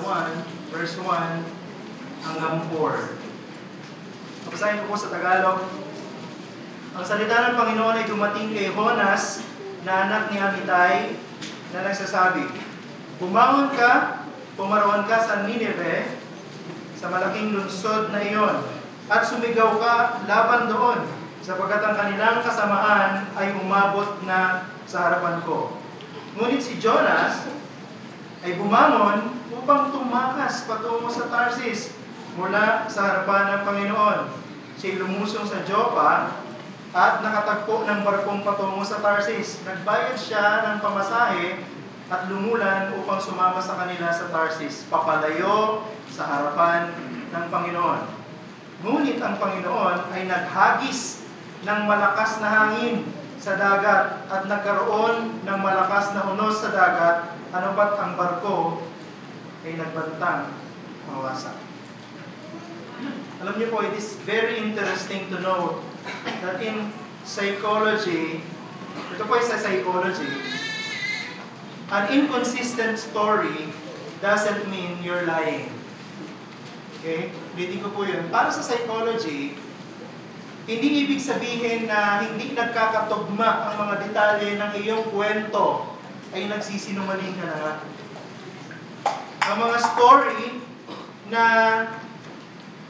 1, verse 1 hanggang 4. Basahin ko po sa Tagalog. Ang salita ng Panginoon ay dumating kay Jonas, na anak ni Amitay, na nagsasabi, "Bumangon ka, pumaroon ka sa Nineveh, sa malaking lungsod na iyon, at sumigaw ka laban doon, sapagkat ang kanilang kasamaan ay umabot na sa harapan ko." Ngunit si Jonas ay bumangon upang tumakas patungo sa Tarsis mula sa harapan ng Panginoon. Siya'y lumusong sa Joppa at nakatagpo ng barkong patungo sa Tarsis. Nagbayad siya ng pamasahe at lumulan upang sumama sa kanila sa Tarsis, papalayo sa harapan ng Panginoon. Ngunit ang Panginoon ay naghagis ng malakas na hangin sa dagat at nagkaroon ng malakas na unos sa dagat, ano ba't ang barko ay nagbantang mawasak. Alam niyo po, it is very interesting to note that in psychology, ito po ay sa psychology, an inconsistent story doesn't mean you're lying. Okay? Ulitin ko po yun. Para sa psychology, hindi ibig sabihin na hindi nagkakatugma ang mga detalye ng iyong kwento ay nagsisinungaling ka na nga. Ang mga story na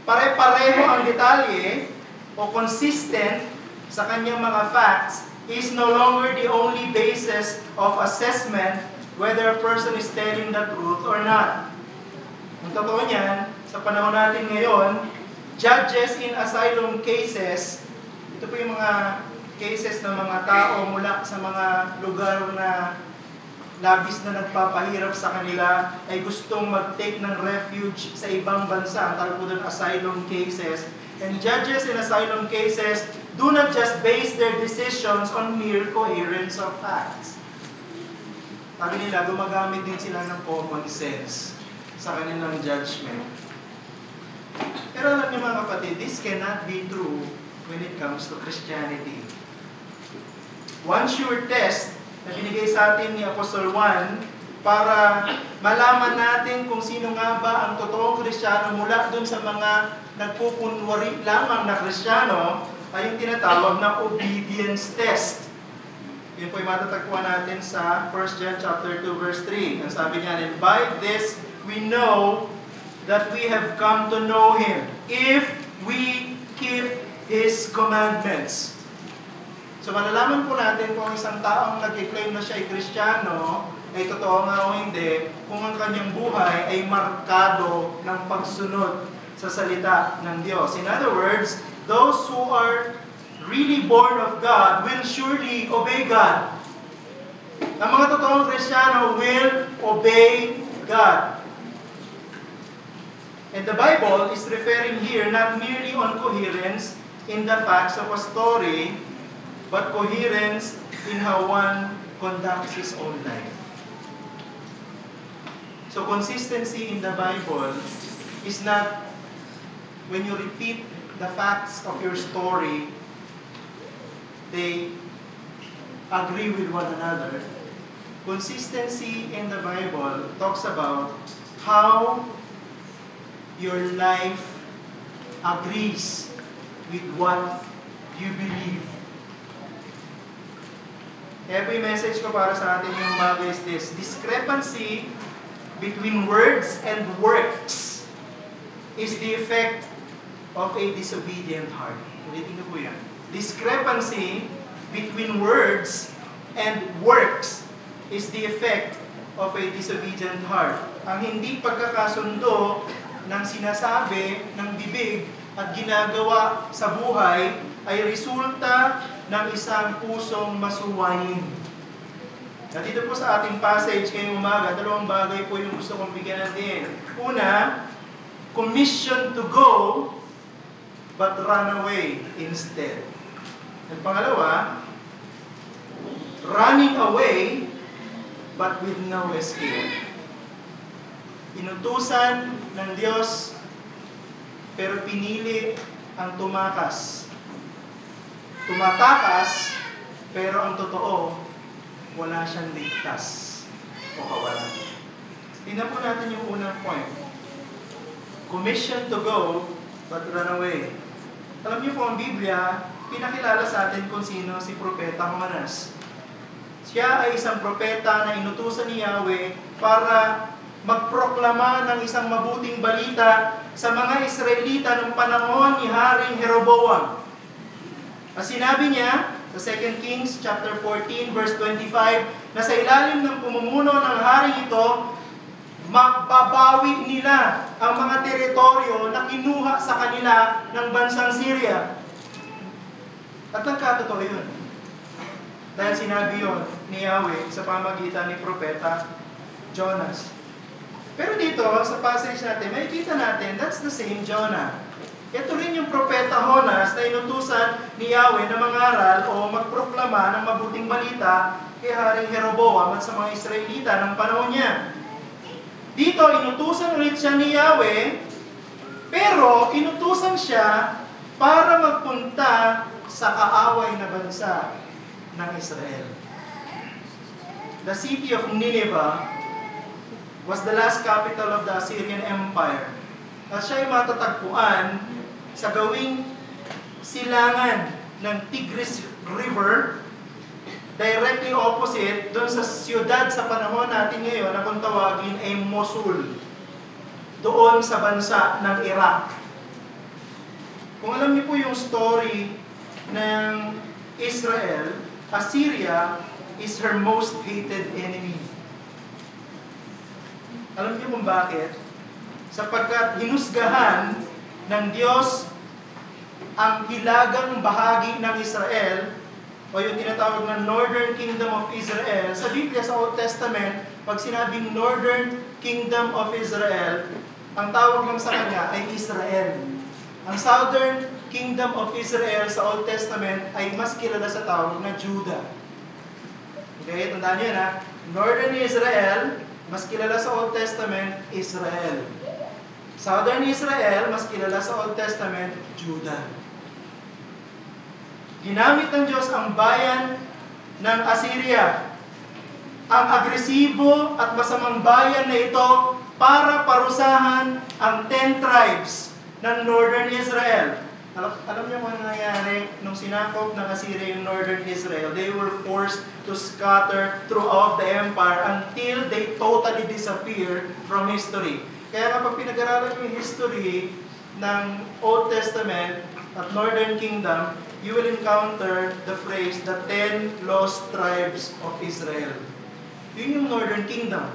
pare-pareho ang detalye o consistent sa kanyang mga facts is no longer the only basis of assessment whether a person is telling the truth or not. Ang totoo niyan, sa panahon natin ngayon, judges in asylum cases, ito po yung mga cases ng mga tao mula sa mga lugar na labis na nagpapahirap sa kanila, ay gustong mag-take ng refuge sa ibang bansa. Ang tawag po doon asylum cases. And judges in asylum cases do not just base their decisions on mere coherence of facts. Sabi nila, gumagamit din sila ng common sense sa kanilang judgment. Pero alam niyo mga kapatid, this cannot be true when it comes to Christianity. One sure test na binigay sa atin ni Apostol Juan para malaman natin kung sino nga ba ang totoong Kristiyano mula dun sa mga nagpupunwari lamang na Kristiyano ay yung tinatawag na obedience test. Yun po yung matatagpuan natin sa 1 John chapter 2 verse 3. Ang sabi niya, "And by this we know that we have come to know Him, if we keep His commandments." So malalaman po natin kung isang taong nag-claim na siya ay Kristiyano, ay totoo nga o hindi, kung ang kanyang buhay ay markado ng pagsunod sa salita ng Diyos. In other words, those who are really born of God will surely obey God. Ang mga totoong Kristiyano will obey God. And the Bible is referring here not merely on coherence in the facts of a story, but coherence in how one conducts his own life. So consistency in the Bible is not when you repeat the facts of your story, they agree with one another. Consistency in the Bible talks about how your life agrees with what you believe. Every message ko para sa atin yung umaga is this: discrepancy between words and works is the effect of a disobedient heart. Ulitin ko po yan. Discrepancy between words and works is the effect of a disobedient heart. Ang hindi pagkakasundo ng sinasabi ng bibig at ginagawa sa buhay ay resulta ng isang pusong masuwayin. At dito po sa ating passage ngayong umaga, dalawang bagay po yung gusto kong bigyan natin. Una, commission to go, but run away instead. At pangalawa, running away, but with no escape. Inutusan ng Diyos, pero pinili ang tumakas. Tumatakas, pero ang totoo, wala siyang ligtas o kawalan. Tingnan po natin yung unang point. Commission to go, but run away. Alam niyo po ang Biblia, pinakilala sa atin kung sino si Propeta Jonas. Siya ay isang propeta na inutusan ni Yahweh para magproklama ng isang mabuting balita sa mga Israelita ng panahon ni Haring Jeroboam. At sinabi niya sa 2 Kings chapter 14 verse 25 na sa ilalim ng pumumuno ng hari ito, mababawi nila ang mga teritoryo na kinuha sa kanila ng bansang Syria. At nagkatotoo yun. Dahil sinabi yun ni Yahweh sa pamagitan ni Propeta Jonas. Pero dito, sa passage natin, makikita natin, that's the same Jonah. Ito rin yung Propeta Jonas na inutusan ni Yahweh na mangaral o magproklama ng mabuting balita kay Haring Jeroboam at sa mga Israelita ng panahon niya. Dito, inutusan ulit siya ni Yahweh, pero inutusan siya para magpunta sa kaaway na bansa ng Israel. The city of Nineveh was the last capital of the Assyrian Empire. At siya ay matatagpuan sa gawing silangan ng Tigris River, directly opposite doon sa siyudad sa panahon natin ngayon na kung tawagin ay Mosul, doon sa bansa ng Iraq. Kung alam niyo po yung story ng Israel, Assyria is her most hated enemy. Alam niyo kung bakit? Sapagkat hinusgahan ng Diyos ang hilagang bahagi ng Israel o yung tinatawag na Northern Kingdom of Israel. Sa Biblia, sa Old Testament, pag sinabing Northern Kingdom of Israel, ang tawag lang sa kanya ay Israel. Ang Southern Kingdom of Israel sa Old Testament ay mas kilala sa tawag na Judah. Okay, tandaan nyo na, Northern Israel, mas kilala sa Old Testament, Israel. Southern Israel, mas kilala sa Old Testament, Judah. Ginamit ng Diyos ang bayan ng Assyria, ang agresibo at masamang bayan na ito para parusahan ang 10 tribes ng Northern Israel. Alam niyo kung ano nangyari nung sinakop ng Assyria yung Northern Israel? They were forced to scatter throughout the empire until they totally disappeared from history. Kaya kapag pinag-aralan niyo yung history ng Old Testament at Northern Kingdom, you will encounter the phrase, the 10 lost tribes of Israel. Yun yung Northern Kingdom.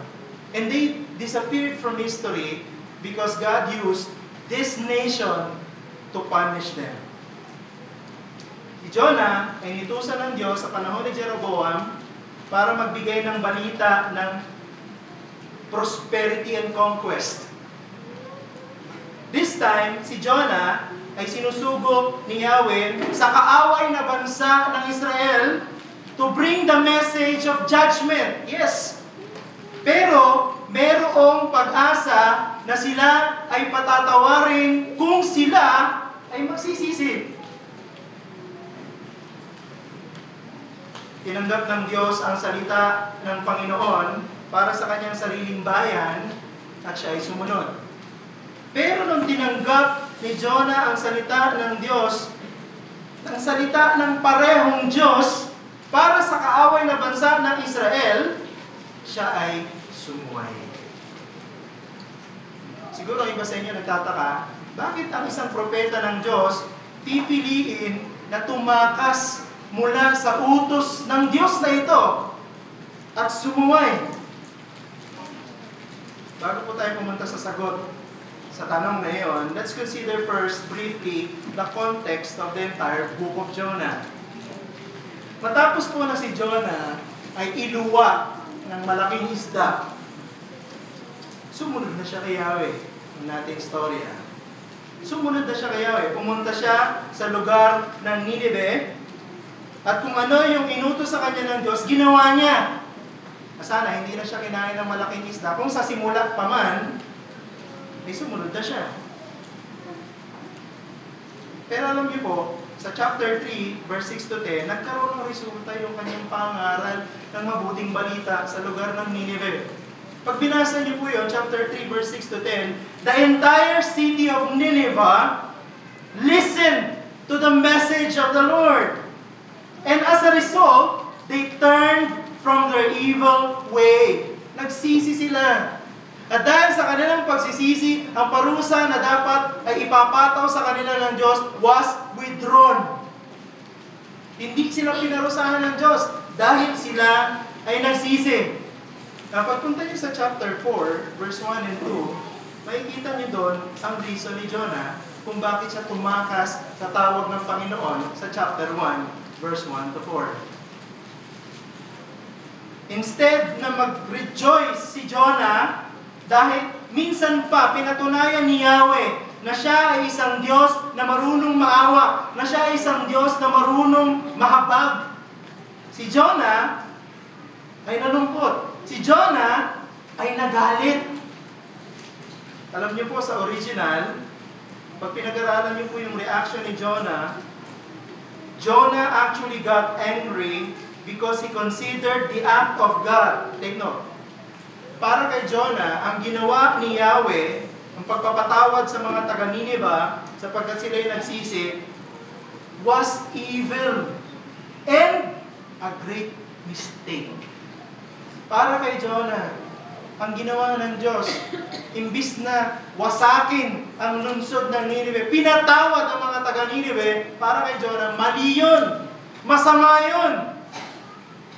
And they disappeared from history because God used this nation to punish them. Si Jonah ay inutusan ng Diyos sa panahon ni Jeroboam para magbigay ng balita ng prosperity and conquest. This time, si Jonah ay sinusugo ni Yahweh sa kaaway na bansa ng Israel to bring the message of judgment. Yes. Pero, merong pag-asa na sila ay patatawarin kung sila ay magsisisi. Tinanggap ng Diyos ang salita ng Panginoon para sa kanyang sariling bayan at siya ay sumunod. Pero nung tinanggap ni Jonah ang salita ng Diyos, ang salita ng parehong Diyos para sa kaaway na bansa ng Israel, siya ay sumuway. Siguro iba sa inyo nagtataka, bakit ang isang propeta ng Diyos pipiliin na tumakas mula sa utos ng Diyos na ito at sumuway? Bago po tayo pumunta sa sagot sa tanong na iyon, let's consider first briefly the context of the entire book of Jonah. Matapos po na si Jonah ay iluwa ng malaking isda, sumunod na siya kay Yahweh, ang nating istorya. Sumunod na siya kay Yahweh. Pumunta siya sa lugar ng Nineveh, at kung ano yung inutos sa kanya ng Diyos, ginawa niya. Sana hindi na siya kinain ng malaking isda. Kung sa simula pa man, ay sumunod na siya. Pero alam niyo po, sa chapter 3, verse 6 to 10, nagkaroon ng resulta yung kanyang pangaral ng mabuting balita sa lugar ng Nineveh. Pag binasa niyo po yun, chapter 3, verse 6 to 10, the entire city of Nineveh listened to the message of the Lord. And as a result, they turned from their evil way. Nagsisi sila. At dahil sa kanilang pagsisisi, ang parusa na dapat ay ipapataw sa kanila ng Diyos was withdrawn. Hindi sila pinarusahan ng Diyos dahil sila ay nagsisi. Pagpunta niyo sa chapter 4, verse 1 and 2, makikita niyo doon ang reason ni Jonah kung bakit siya tumakas sa tawag ng Panginoon sa chapter 1, verse 1 to 4. Instead na mag-rejoice si Jonah dahil minsan pa pinatunayan ni Yahweh na siya ay isang Diyos na marunong maawa, na siya ay isang Diyos na marunong mahabag. Si Jonah ay nalungkot. Si Jonah ay nagalit. Alam niyo po sa original, pag pinag-aralan niyo po yung reaction ni Jonah, Jonah actually got angry because he considered the act of God. Take note. Para kay Jonah, ang ginawa ni Yahweh, ang pagpapatawad sa mga taga-Nineveh, sapagkat sila ay nagsisi, was evil and a great mistake. Para kay Jonah, ang ginawa ng Diyos, imbis na wasakin ang lungsod ng Nineveh, pinatawad ang mga taga-Nineveh, para kay Jonah, mali yun. Masama yun.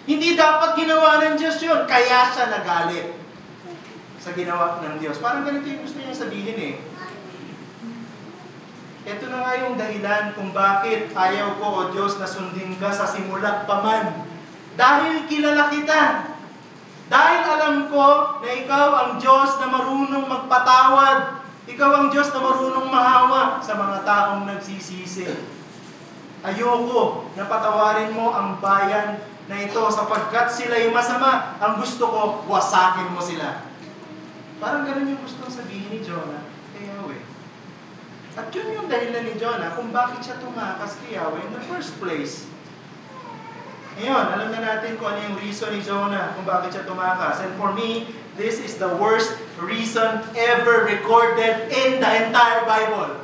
Hindi dapat ginawa ng Diyos yun. Kaya siya nagalit sa ginawa ng Diyos. Parang ganito yung gusto niya sabihin eh. Ito na nga yung dahilan kung bakit ayaw ko, O Diyos, na sundin ka sa simula't paman. Dahil kilala kita. Dahil alam ko na ikaw ang Diyos na marunong magpatawad. Ikaw ang Diyos na marunong mahawa sa mga taong nagsisisi. Ayoko na patawarin mo ang bayan na ito sapagkat sila'y masama. Ang gusto ko, wasakin mo sila. Parang ganun yung gustong sabihin ni Jonah kay Yahweh. At yun yung dahilan ni Jonah kung bakit siya tumakas kay Yahweh in the first place. Ngayon, alam na natin kung ano yung reason ni Jonah kung bakit siya tumakas. And for me, this is the worst reason ever recorded in the entire Bible.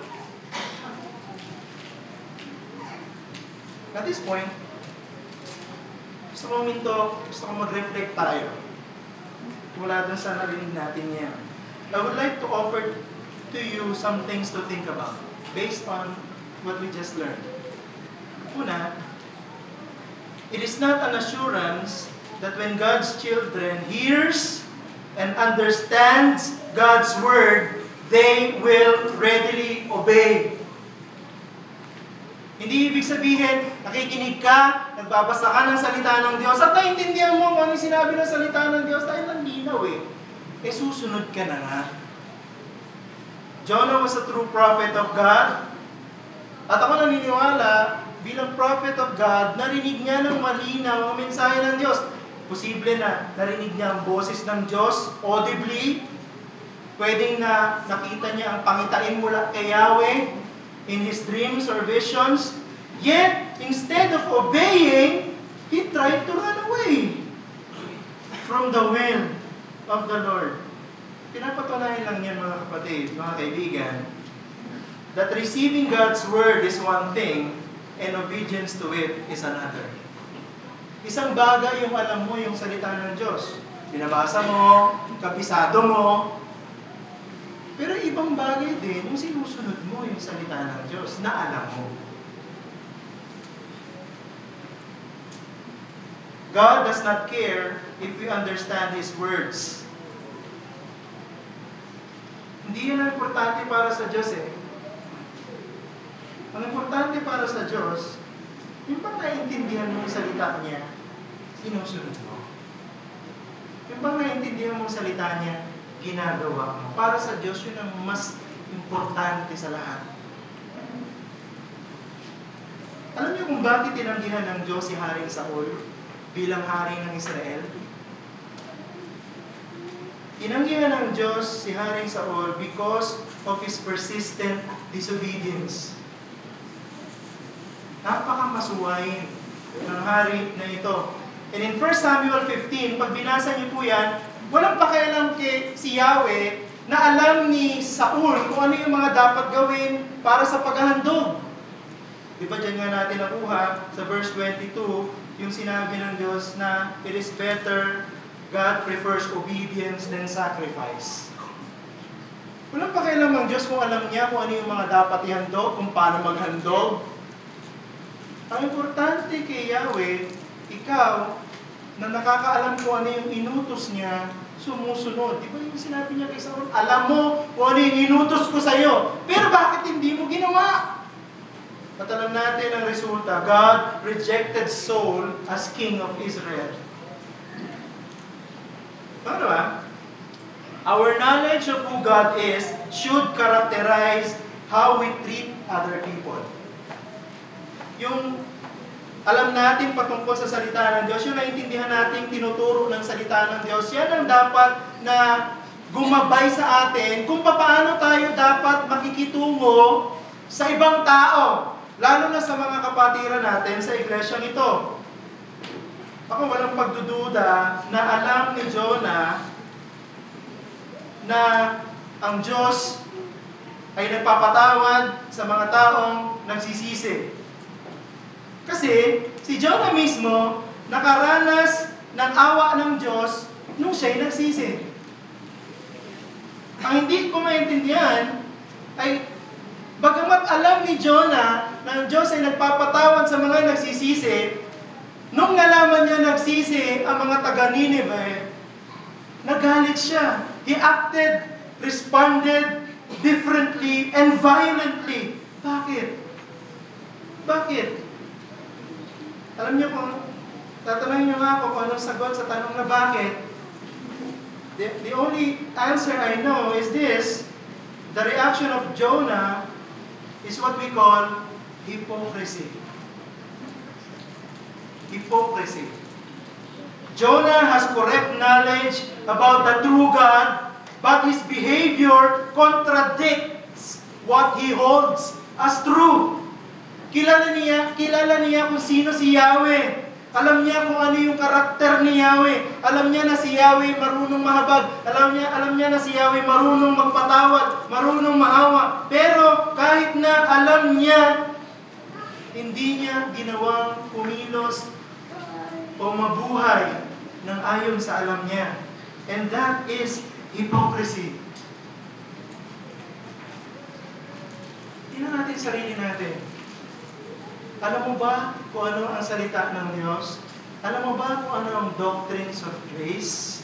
At this point, gusto ko mag-reflect tayo. Mula dun sa narinig natin niya. I would like to offer to you some things to think about based on what we just learned. Una, it is not an assurance that when God's children hears and understands God's word, they will readily obey. Hindi ibig sabihin, nakikinig ka, nagbabasa ka ng salita ng Diyos, at naiintindihan mo kung ano yung sinabi ng salita ng Diyos, dahil ang linaw eh. Eh susunod ka na nga. Jonah was a true prophet of God. At ako naniniwala, bilang prophet of God, narinig niya ng malinaw ang mensahe ng Diyos. Posible na narinig niya ang boses ng Diyos audibly. Pwedeng na nakita niya ang pangitain mula kay Yahweh in his dreams or visions. Yet, instead of obeying, he tried to run away from the will of the Lord. Pinapatunayan lang yan mga kapatid, mga kaibigan, that receiving God's word is one thing, and obedience to it is another. Isang bagay yung alam mo yung salita ng Diyos. Binabasa mo, kabisado mo, pero ibang bagay din yung sinusunod mo yung salita ng Diyos na alam mo. God does not care if we understand His words. Hindi yun ang importante para sa Diyos eh. Ang importante para sa Diyos, yung bang naiintindihan mo yung salita niya, sinusunod mo. Yung bang naiintindihan mo yung salita niya, ginagawa mo. Para sa Diyos, yun ang mas importante sa lahat. Alam niyo kung bakit tinanggihan ng Diyos si Haring Saul bilang hari ng Israel? Tinanggihan ng Diyos si Haring Saul because of his persistent disobedience. Napakamasuwain ng hari na ito. And in 1 Samuel 15, pag binasa niyo po yan, Walang pakialam kay si Yahweh na alam ni Saul kung ano yung mga dapat gawin para sa paghahandog. Di ba dyan nga natin nakuha sa verse 22, yung sinabi ng Diyos na it is better, God prefers obedience than sacrifice. Walang pakialam ng Diyos kung alam niya kung ano yung mga dapat ihandog, kung paano maghandog. Ang importante kay Yahweh, ikaw, na nakakaalam kung ano yung inutos niya, sumusunod. Di ba yung sinabi niya kay Saul? Alam mo kung ano yung inutos ko sa'yo, pero bakit hindi mo ginawa? At alam natin ang resulta, God rejected Saul as king of Israel. Ano ba? Our knowledge of who God is should characterize how we treat other people. Yung alam natin patungkol sa salita ng Diyos, yung naintindihan natin tinuturo ng salita ng Diyos, yan ang dapat na gumabay sa atin kung paano tayo dapat makikitungo sa ibang tao, lalo na sa mga kapatiran natin sa iglesyang ito. Ako walang pagdududa na alam ni Jonah na ang Diyos ay nagpapatawad sa mga taong nagsisisi. Kasi si Jonah mismo nakaranas ng awa ng Diyos nung siya'y nagsisi. Ang hindi ko maintindihan ay bagamat alam ni Jonah na ang Diyos ay nagpapatawad sa mga nagsisisi, nung nalaman niya nagsisi ang mga taga-Nineveh, nagalit siya. He acted, responded differently and violently. Bakit? Bakit? Alam niyo kung, tatanungin niyo nga ako kung anong sagot sa tanong na bakit. The only answer I know is this: the reaction of Jonah is what we call hypocrisy. Hypocrisy. Jonah has correct knowledge about the true God, but his behavior contradicts what he holds as true. Kilala niya kung sino si Yahweh. Alam niya kung ano yung karakter ni Yahweh. Alam niya na si Yahweh marunong mahabag. Alam niya na si Yahweh marunong magpatawad, marunong maawa. Pero kahit na alam niya, hindi niya ginawang kumilos o mabuhay ng ayon sa alam niya. And that is hypocrisy. Tingnan natin sarili natin. Alam mo ba kung ano ang salita ng Diyos? Alam mo ba kung ano ang doctrines of grace?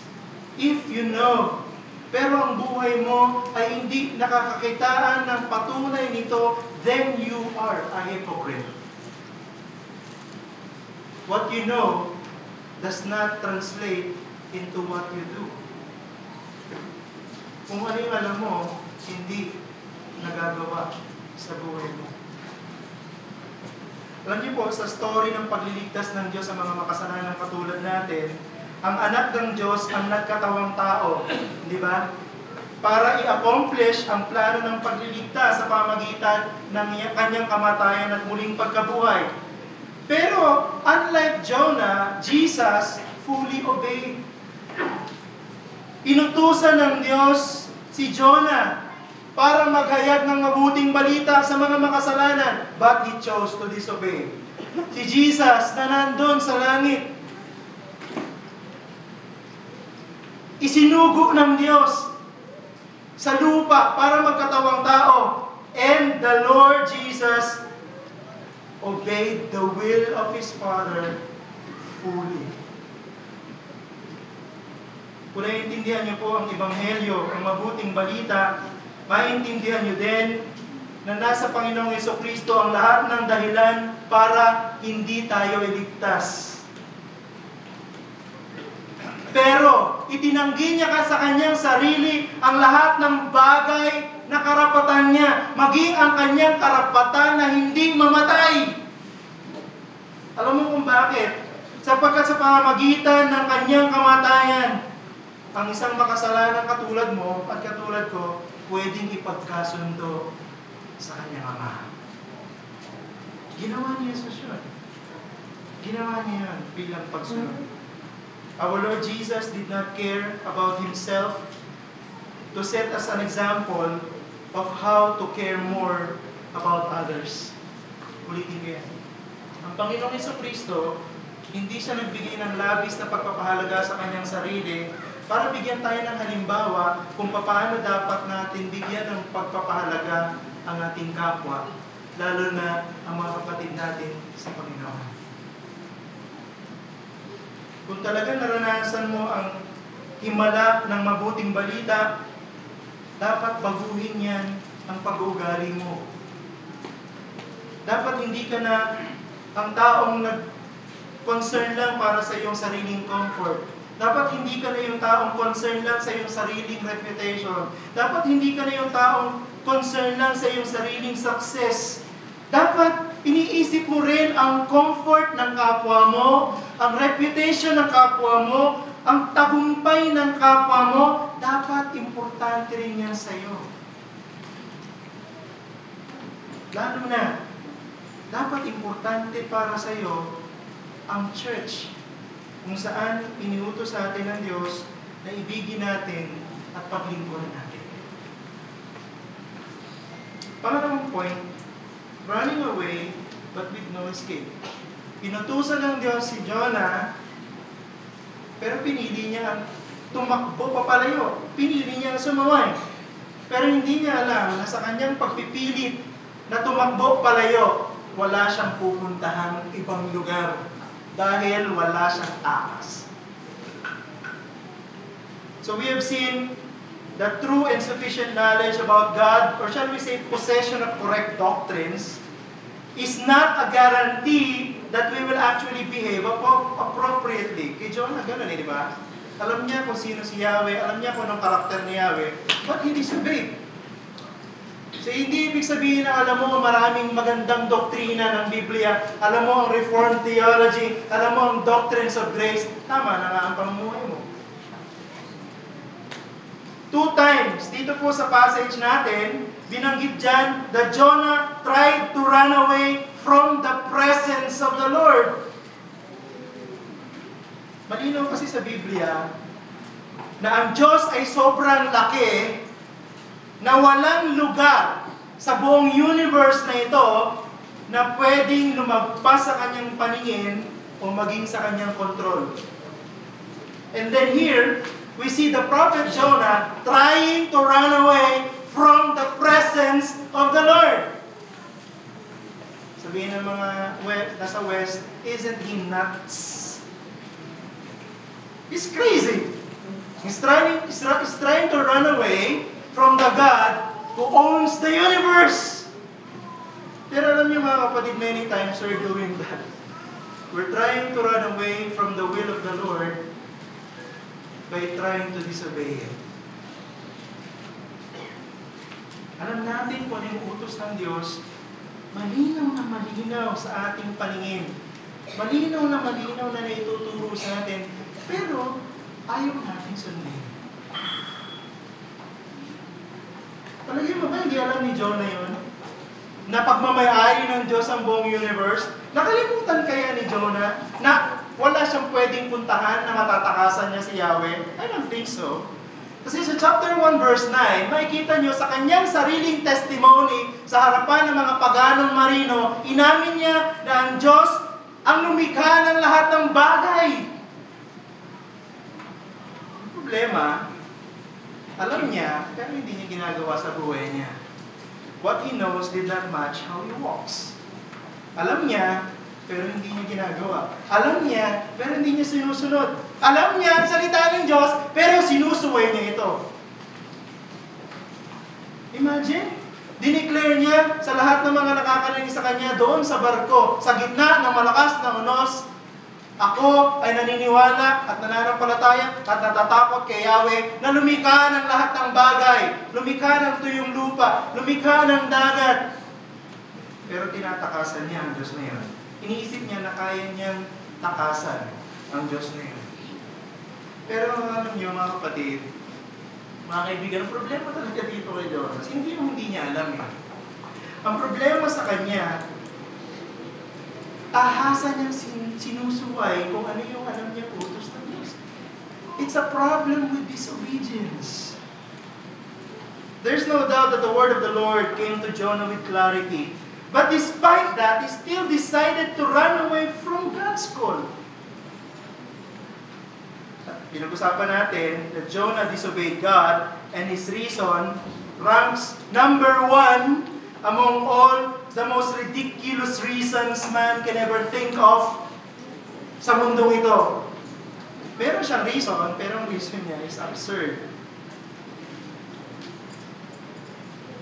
If you know, pero ang buhay mo ay hindi nakakakitaan ng patunay nito, then you are a hypocrite. What you know does not translate into what you do. Kung ano yung alam mo, hindi nagagawa sa buhay mo. Alam niyo po, sa story ng pagliligtas ng Diyos sa mga makasalanan katulad natin, ang anak ng Diyos ang nagkatawang tao, di ba? Para i-accomplish ang plano ng pagliligtas sa pamagitan ng kanyang kamatayan at muling pagkabuhay. Pero, unlike Jonah, Jesus fully obeyed. Inutusan ng Diyos si Jonah para maghayag ng mabuting balita sa mga makasalanan, but he chose to disobey. Si Jesus na nandun sa langit, isinugo ng Diyos sa lupa para magkatawang tao, and the Lord Jesus obeyed the will of His Father fully. Kung naiintindihan niyo po ang Ebanghelyo, ang mabuting balita, maintindihan niyo din na nasa Panginoong Jesucristo ang lahat ng dahilan para hindi tayo iligtas. Pero itinanggi niya sa kanyang sarili ang lahat ng bagay na karapatan niya, maging ang kanyang karapatan na hindi mamatay. Alam mo kung bakit? Sapagkat sa pamamagitan ng kanyang kamatayan, ang isang makasalanan katulad mo at katulad ko, pwedeng ipagkasundo sa kanyang Ama. Ginawa niya Jesus yun. Ginawa niya yun bilang pagsunod. Our Lord Jesus did not care about Himself to set us an example of how to care more about others. Ulitin ko yan. Ang Panginoong Jesucristo, hindi siya nagbigay ng labis na pagpapahalaga sa kanyang sarili para bigyan tayo ng halimbawa kung paano dapat natin bigyan ng pagpapahalaga ang ating kapwa, lalo na ang mga kapatid natin sa Panginoon. Kung talagang naranasan mo ang himala ng mabuting balita, dapat baguhin yan ang pag-uugali mo. Dapat hindi ka na ang taong nag-concern lang para sa iyong sariling comfort. Dapat hindi ka na yung taong concern lang sa iyong sariling reputation. Dapat hindi ka na yung taong concern lang sa iyong sariling success. Dapat iniisip mo rin ang comfort ng kapwa mo, ang reputation ng kapwa mo, ang tagumpay ng kapwa mo. Dapat importante rin yan sa iyo. Lalo na, dapat importante para sa iyo ang church, kung saan iniutos sa atin ng Diyos na ibigin natin at paglingkuran natin. Pangalawang point, running away but with no escape. Pinutusan ng Diyos si Jonah, pero pinili niya ang tumakbo papalayo. Pinili niya ang sumaway. Pero hindi niya alam na sa kanyang pagpipilit na tumakbo palayo, wala siyang pupuntahang ibang lugar dahil wala siyang takas. So we have seen that true and sufficient knowledge about God, or shall we say possession of correct doctrines, is not a guarantee that we will actually behave appropriately. Kay Jonah, ganun di ba? Alam niya kung sino si Yahweh, alam niya kung anong karakter ni Yahweh, but hindi disobey. So hindi ibig sabihin na alam mo maraming magandang doktrina ng Biblia, alam mo ang Reformed theology, alam mo ang doctrines of grace, tama na nga ang pamumuhay mo. 2 times, dito po sa passage natin, binanggit dyan that Jonah tried to run away from the presence of the Lord. Malinaw kasi sa Biblia na ang Diyos ay sobrang laki na walang lugar sa buong universe na ito na pwedeng lumagpas sa kanyang paningin o maging sa kanyang control. And then here, we see the prophet Jonah trying to run away from the presence of the Lord. Sabihin ng mga nasa West, isn't he nuts? He's crazy. He's trying to run away from the God who owns the universe. Pero alam niyo mga kapatid, many times we're doing that. We're trying to run away from the will of the Lord by trying to disobey Him. Alam natin kung ano yung utos ng Diyos, malinaw na malinaw sa ating paningin. Malinaw na naituturo sa atin. Pero, ayaw natin sundin. Palagay mo ba, hindi alam ni Jonah yun? Na pagmamayari ng Diyos ang buong universe? Nakalimutan kaya ni Jonah na wala siyang pwedeng puntahan na matatakasan niya si Yahweh? I don't think so. Kasi sa chapter 1 verse 9, makikita niyo sa kanyang sariling testimony sa harapan ng mga paganong marino, inamin niya na ang Diyos ang lumikha ng lahat ng bagay. Ang problema, alam niya, pero hindi niya ginagawa sa buhay niya. What he knows did not match how he walks. Alam niya, pero hindi niya ginagawa. Alam niya, pero hindi niya sinusunod. Alam niya ang salita ng Diyos, pero sinusuway niya ito. Imagine, dineclare niya sa lahat ng mga nakakarinig sa kanya doon sa barko, sa gitna ng malakas na unos, ako ay naniniwala at nananampalataya at natatakot kay Yahweh na lumikha ng lahat ng bagay, lumikha ng tuyong lupa, lumikha ng dagat. Pero tinatakasan niya ang Diyos na yun. Iniisip niya na kaya niyang takasan ang Diyos na yun. Pero alam niyo mga kapatid, mga kaibigan, ang problema talaga dito kay Diyos, hindi niya alam eh. Ang problema sa kanya, tahasan niyang sinusuway kung ano yung alam niya utos ng Diyos. It's a problem with disobedience. There's no doubt that the word of the Lord came to Jonah with clarity. But despite that, he still decided to run away from God's call. Pinag-usapan natin that Jonah disobeyed God, and his reason ranks number 1 among all the most ridiculous reasons man can ever think of sa mundong ito. Meron siyang reason, pero ang reason niya is absurd.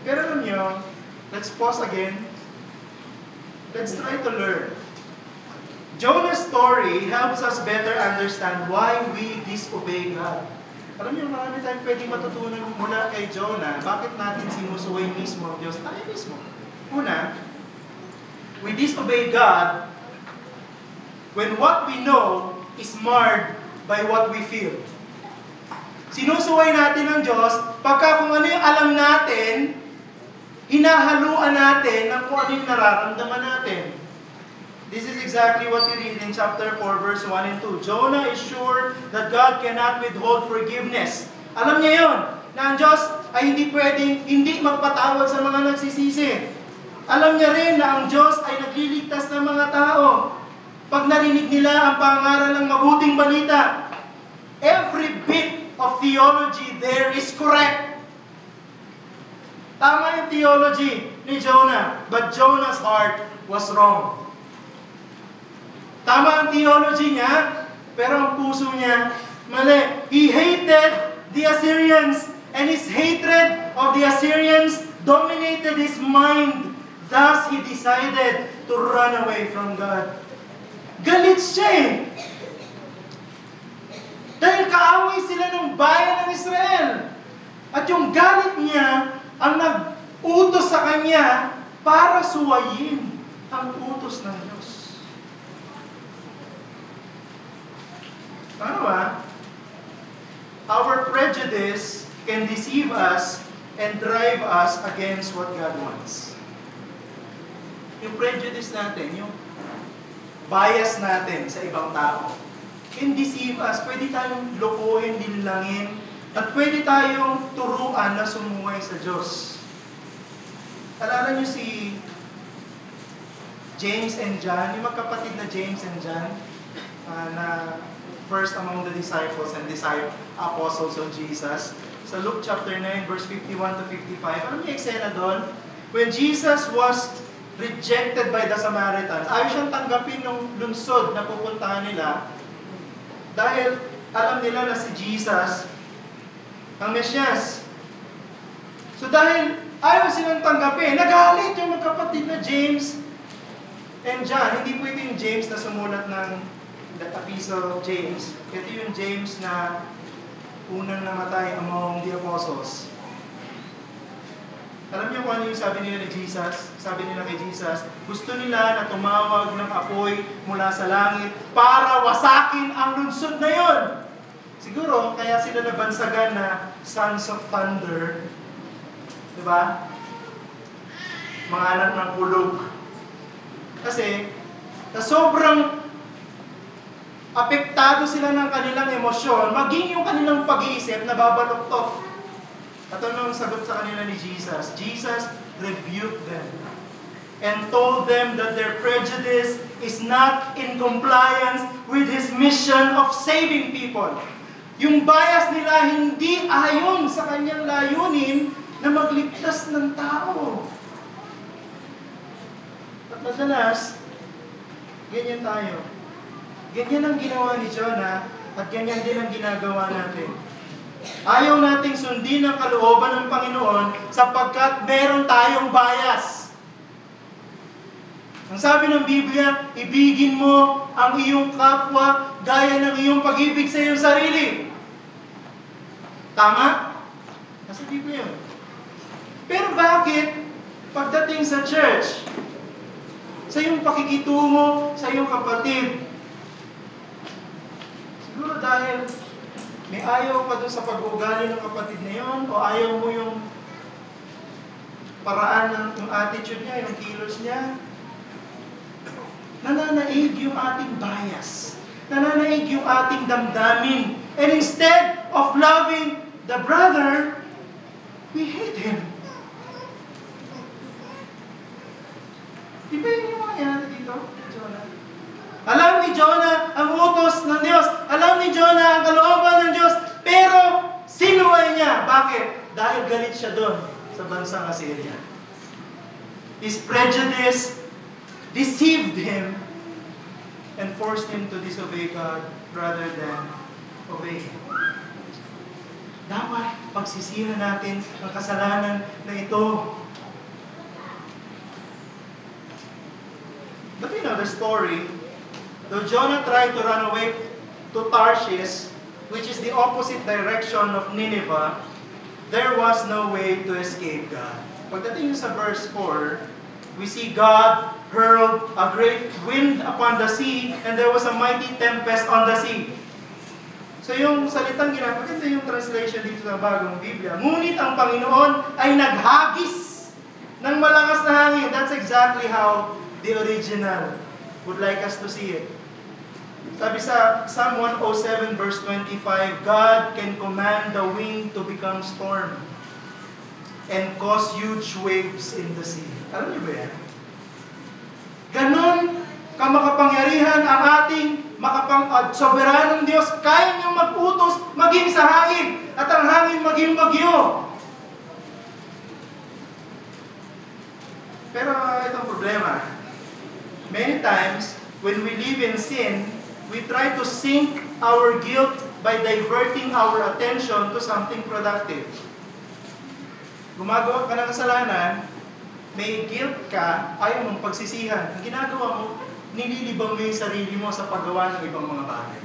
Pero alam nyo, let's pause again. Let's try to learn. Jonah's story helps us better understand why we disobey God. Alam niyo, marami tayong pwedeng matutunan mula kay Jonah. Bakit natin sinusuway mismo ang Diyos? Tayo mismo. Una, we disobey God when what we know is marred by what we feel. Sinusuway natin ang Diyos pagka kung ano yung alam natin, hinahaluan natin ng kung ano yung nararamdaman natin. This is exactly what we read in chapter 4, verse 1 and 2. Jonah is sure that God cannot withhold forgiveness. Alam niya yon, na ang Diyos ay hindi pwedeng hindi magpatawad sa mga nagsisisi. Alam niya rin na ang Diyos ay nagliligtas ng mga tao pag narinig nila ang pangaral ng mabuting balita. Every bit of theology there is correct. Tama yung theology ni Jonah, but Jonah's heart was wrong. Tama ang theology niya, pero ang puso niya, mali. He hated the Assyrians, and his hatred of the Assyrians dominated his mind. Thus, he decided to run away from God. Galit siya eh. Dahil kaaway sila ng bayan ng Israel. At yung galit niya ang nag-utos sa kanya para suwayin ang utos ng Diyos. Pangalawa, our prejudice can deceive us and drive us against what God wants. Yung prejudice natin, yung bias natin sa ibang tao, can deceive us. Pwede tayong lokohin, dinlangin, at pwede tayong turuan na sumuway sa Diyos. Alala niyo si James and John, yung magkapatid na James and John, na first among the disciples and apostles of Jesus. Sa Luke chapter 9, verse 51 to 55, ano yung eksena doon? When Jesus was rejected by the Samaritans, ayaw siyang tanggapin ng lungsod na pupuntahan nila dahil alam nila na si Jesus ang Mesyas. So dahil ayaw silang tanggapin, nagalit yung magkapatid na James and John. Hindi po ito yung James na sumulat ng the Epistle of James. Ito yung James na unang namatay among the apostles. Alam niyo kung ano yung sabi nila ni Jesus? Sabi nila kay Jesus, gusto nila na tumawag ng apoy mula sa langit para wasakin ang lungsod na yon. Siguro, kaya sila nabansagan na sons of thunder. Diba? Mga anak ng kulog. Kasi, na sobrang apektado sila ng kanilang emosyon, maging yung kanilang pag-iisip na babaluktok. At anong sagot sa kanila ni Jesus? Jesus rebuked them and told them that their prejudice is not in compliance with His mission of saving people. Yung bias nila hindi ayon sa kanyang layunin na magligtas ng tao. At madalas, ganyan tayo. Ganyan ang ginawa ni Jonah at ganyan din ang ginagawa natin. Ayaw nating sundin ang kalooban ng Panginoon sapagkat meron tayong bias. Ang sabi ng Biblia, ibigin mo ang iyong kapwa gaya ng iyong pag-ibig sa iyong sarili. Tama? Nasa Biblia yun. Pero bakit pagdating sa church, sa iyong pakikitungo, sa iyong kapatid, siguro dahil may ayaw ka doon sa pag-uugali ng kapatid na yun, o ayaw mo yung paraan ng yung attitude niya, yung kilos niya, nananaig yung ating bias, nananaig yung ating damdamin, And instead of loving the brother, we hate him. Di ba yun yung mga nangyari dito? Jonah. Alam ni Jonah ang utos ng Diyos. Alam ni Jonah ang kalooban ng Diyos. Pero sinuway niya. Bakit? Dahil galit siya doon sa bansang Assyria. His prejudice deceived him and forced him to disobey God rather than obey Him. Dapat pagsisihan natin ang kasalanan na ito. But you know the story, though Jonah tried to run away to Tarshish, which is the opposite direction of Nineveh, there was no way to escape God. Pagdating sa verse 4, we see God hurled a great wind upon the sea, and there was a mighty tempest on the sea. So yung salitang ginamit, ito yung translation dito sa Bagong Biblia. Ngunit ang Panginoon ay naghagis ng malakas na hangin. That's exactly how the original would like us to see it. Sabi sa Psalm 107 verse 25, God can command the wind to become storm and cause huge waves in the sea. Alam niyo ba yan? Ganon kamakapangyarihan ang ating soberanong Diyos. Kaya niyang mag-utos maging sa hangin at ang hangin maging bagyo. Pero itong problema, many times when we live in sin, we try to sink our guilt by diverting our attention to something productive. Gumagawa ka ng kasalanan, may guilt ka, ayaw mong pagsisihan. Ang ginagawa mo, nililibang mo yung sarili mo sa paggawa ng ibang mga bagay.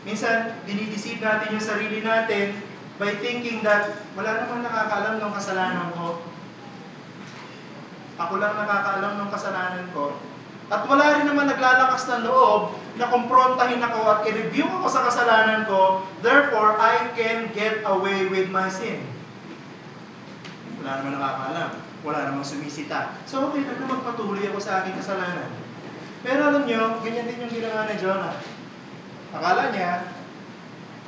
Minsan, dinideceive natin yung sarili natin by thinking that wala namang nakakaalam ng kasalanan ko. Ako lang nakakaalam ng kasalanan ko. At wala rin naman naglalakas ng loob na kumprontahin ako at i-review ako sa kasalanan ko. Therefore, I can get away with my sin. Wala naman nakakaalam. Wala namang sumisita. So, okay lang na magpatuloy ako sa aking kasalanan. Pero alam nyo, ganyan din yung ginawa ni Jonah. Akala niya,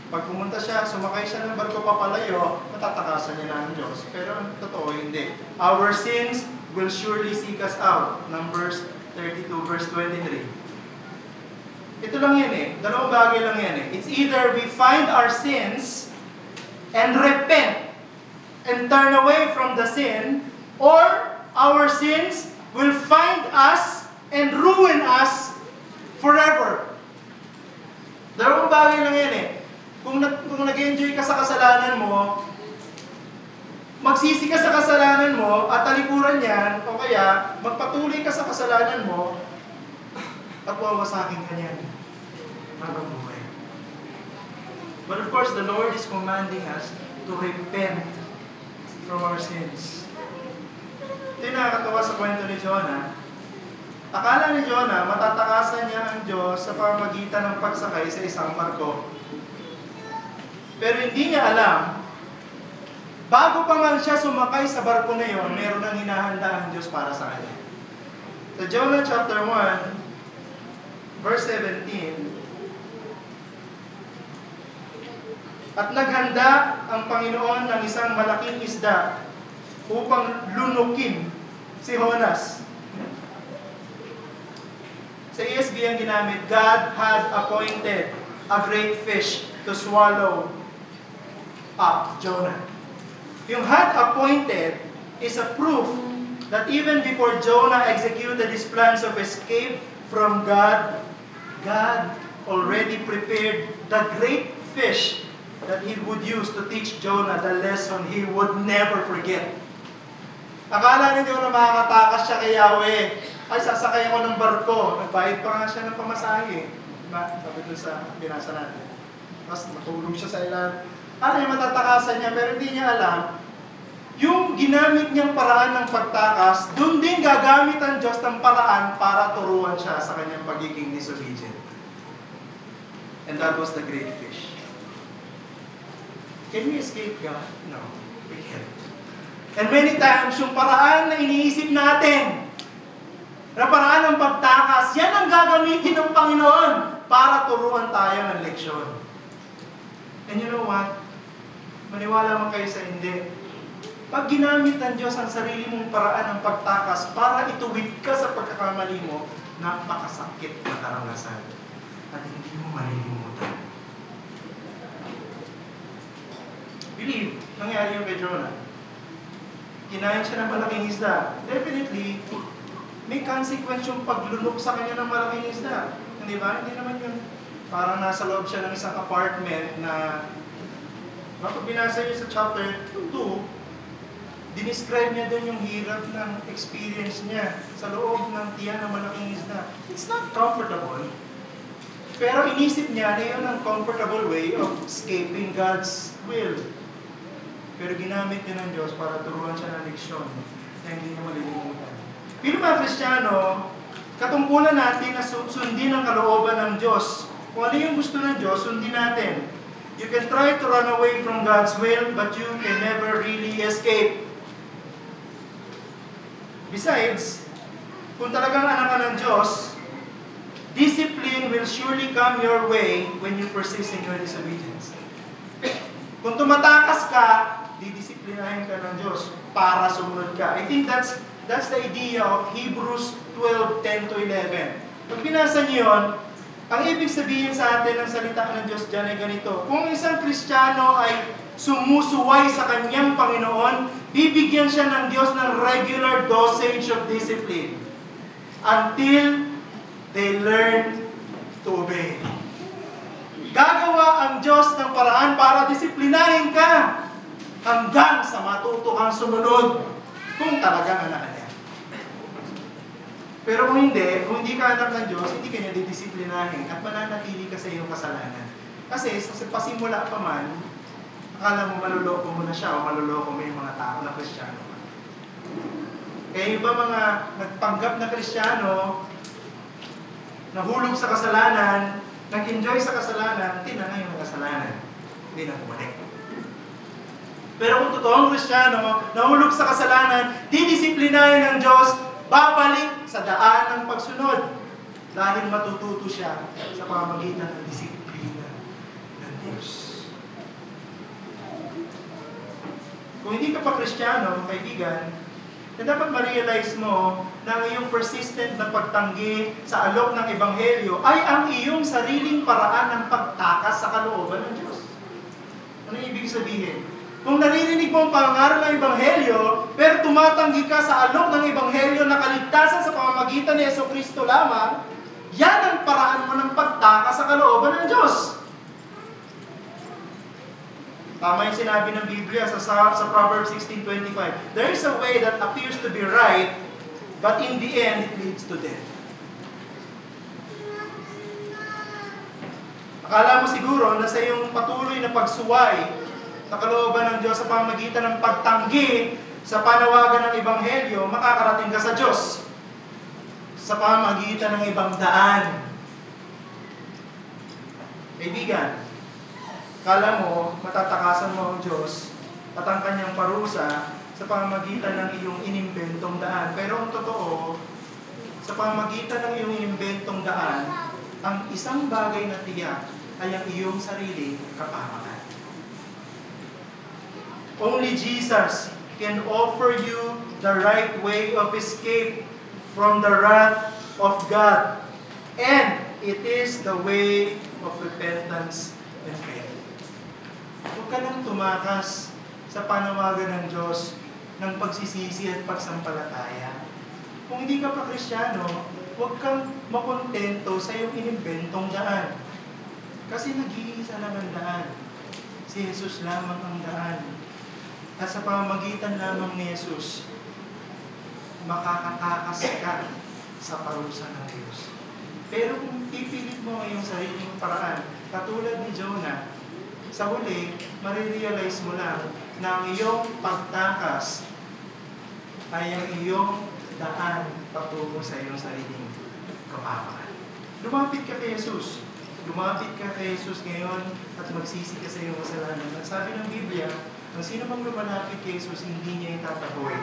pag pumunta siya, sumakay siya ng barko papalayo, matatakasan niya na ang Diyos. Pero ang totoo, hindi. Our sins will surely seek us out. Numbers 32 verse 23. Ito lang yan eh. Dalawang bagay lang yan eh. It's either we find our sins and repent and turn away from the sin, or our sins will find us and ruin us forever. Dalawang bagay lang yan eh. Kung nag-enjoy ka sa kasalanan mo, magsisi ka sa kasalanan mo at talikuran yan, o kaya magpatuloy ka sa kasalanan mo at wawasakin ka niyan habang buhay. But of course, the Lord is commanding us to repent from our sins. Ito yung nakakatawa sa kwento ni Jonah. Akala ni Jonah, matatakasan niya ang Diyos sa pamamagitan ng pagsakay sa isang barko. Pero hindi niya alam, bago pa man siya sumakay sa barko na yon, meron nang hinahanda ang Diyos para sa kanya. Sa Jonah chapter 1, verse 17, at naghanda ang Panginoon ng isang malaking isda upang lunukin si Jonas. Sa ESV ang ginamit, God had appointed a great fish to swallow up Jonah. Yung had appointed is a proof that even before Jonah executed his plans of escape from God, God already prepared the great fish that He would use to teach Jonah the lesson he would never forget. Akala ni Jonah makakatakas siya kay Yahweh. Ay, sasakay ako ng barko. Nagbayad pa nga siya ng pamasahe. Diba? Sabi doon sa binasa natin. Tapos natulog siya sa ilan. Ano yung matatakasan niya, pero hindi niya alam, yung ginamit niyang paraan ng pagtakas, doon din gagamit ang Diyos ng paraan para turuan siya sa kanyang pagiging disobedient. And that was the great fish. Can we escape God? No, we can't. And many times, yung paraan na iniisip natin, na paraan ng pagtakas, yan ang gagamitin ng Panginoon para turuan tayo ng leksyon. And you know what? Maniwala man kayo sa hindi. Pag ginamit ng Diyos ang sarili mong paraan ng pagtakas para ituwid ka sa pagkakamali mo, napakasakit na karanasan at hindi mo malilimutan. Believe, nangyari yung kay Jonah. Kinain siya ng malaking isda. Definitely, may consequence yung paglunok sa kanya ng malaking isda. Hindi ba? Hindi naman yun. Parang nasa loob siya ng isang apartment na kapag binasa niyo sa chapter 2, dinescribe niya doon yung hirap ng experience niya sa loob ng tiyan ng malaking isda. It's not comfortable. Pero inisip niya na yun ang comfortable way of escaping God's will. Pero ginamit niya ng Diyos para turuan siya ng leksyon na hindi niya malilimutan. Bilang mga Kristiyano, katungkulan natin na sundin ang kalooban ng Diyos. Kung ano yung gusto ng Diyos, sundin natin. You can try to run away from God's will, but you can never really escape. Besides, kung talagang anak ka ng Diyos, discipline will surely come your way when you persist in your disobedience. Kung tumatakas ka, didisiplinahin ka ng Diyos para sumunod ka. I think that's the idea of Hebrews 12:10 to 11. Pag binasa niyo yun, ang ibig sabihin sa atin ng salita ng Diyos dyan ay ganito. Kung isang Kristiyano ay sumusuway sa kanyang Panginoon, bibigyan siya ng Diyos ng regular dosage of discipline until they learn to obey. Gagawa ang Diyos ng paraan para disiplinahin ka hanggang sa matuto kang sumunod kung talagang anak niya. Pero kung hindi ka anak ng Diyos, hindi ka niya didisiplinahin at mananatili ka sa iyong kasalanan. Kasi sa pasimula pa man, akala mo maluloko mo na siya o maluloko mo yung mga tao na Kristiyano. Kaya iba mga nagpanggap na Kristiyano, nahulog sa kasalanan, nag-enjoy sa kasalanan, tinangay yung kasalanan. Hindi na bumalik. Pero kung totoong Kristiyano, nahulog sa kasalanan, didisiplinahin ng Diyos, babalik sa daan ng pagsunod. Dahil matututo siya sa pamamagitan ng disiplina ng Diyos. Kung hindi ka pa Kristiyano, kaibigan, na dapat ma-realize mo na ang iyong persistent na pagtanggi sa alok ng Ebanghelyo ay ang iyong sariling paraan ng pagtakas sa kalooban ng Diyos. Ano ibig sabihin? Kung naririnig mo ang pangaral ng Ebanghelyo, pero tumatanggi ka sa alok ng Ebanghelyo na kaligtasan sa pamamagitan ni Jesucristo lamang, yan ang paraan mo ng pagtakas sa kalooban ng Diyos. Tama yung sinabi ng Biblia sa Proverbs 16:25. There is a way that appears to be right, but in the end, it leads to death. Akala mo siguro na sa iyong patuloy na pagsuway sa kalooban ng Diyos sa pamamagitan ng pagtanggi sa panawagan ng Ebanghelyo, makakarating ka sa Diyos sa pamamagitan ng ibang daan. Kaibigan, kala mo, matatakasan mo ang Diyos at ang kanyang parusa sa pamamagitan ng iyong inimbentong daan. Pero ang totoo, sa pamamagitan ng iyong inimbentong daan, ang isang bagay na tiyak ay ang iyong sariling kapamakan. Only Jesus can offer you the right way of escape from the wrath of God. And it is the way of repentance and faith. Huwag ka nang tumakas sa panawagan ng Diyos ng pagsisisi at pagsampalataya. Kung hindi ka pa Kristiyano, huwag kang makontento sa iyong inimbentong daan. Kasi nag-iisa lang ang daan. Si Jesus lamang ang daan. At sa pamamagitan lamang ni Jesus, makakatakas ka sa parusa ng Diyos. Pero kung pipilit mo ang iyong sariling paraan, katulad ni Jonah, sa huli, marirealize mo lang na ang iyong pagtakas ay ang iyong daan patungo sa iyong sariling kapamakan. Lumapit ka kay Jesus. Lumapit ka kay Jesus ngayon at magsisi ka sa iyong kasalanan. At sabi ng Biblia, ang sino mang lumalapit kay Jesus, hindi niya itataboy.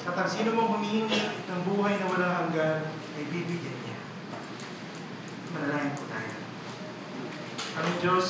At ang sino mang humihingi ng buhay na walang hanggan, ay bibigyan niya. Manalangin po tayo. Aming Diyos,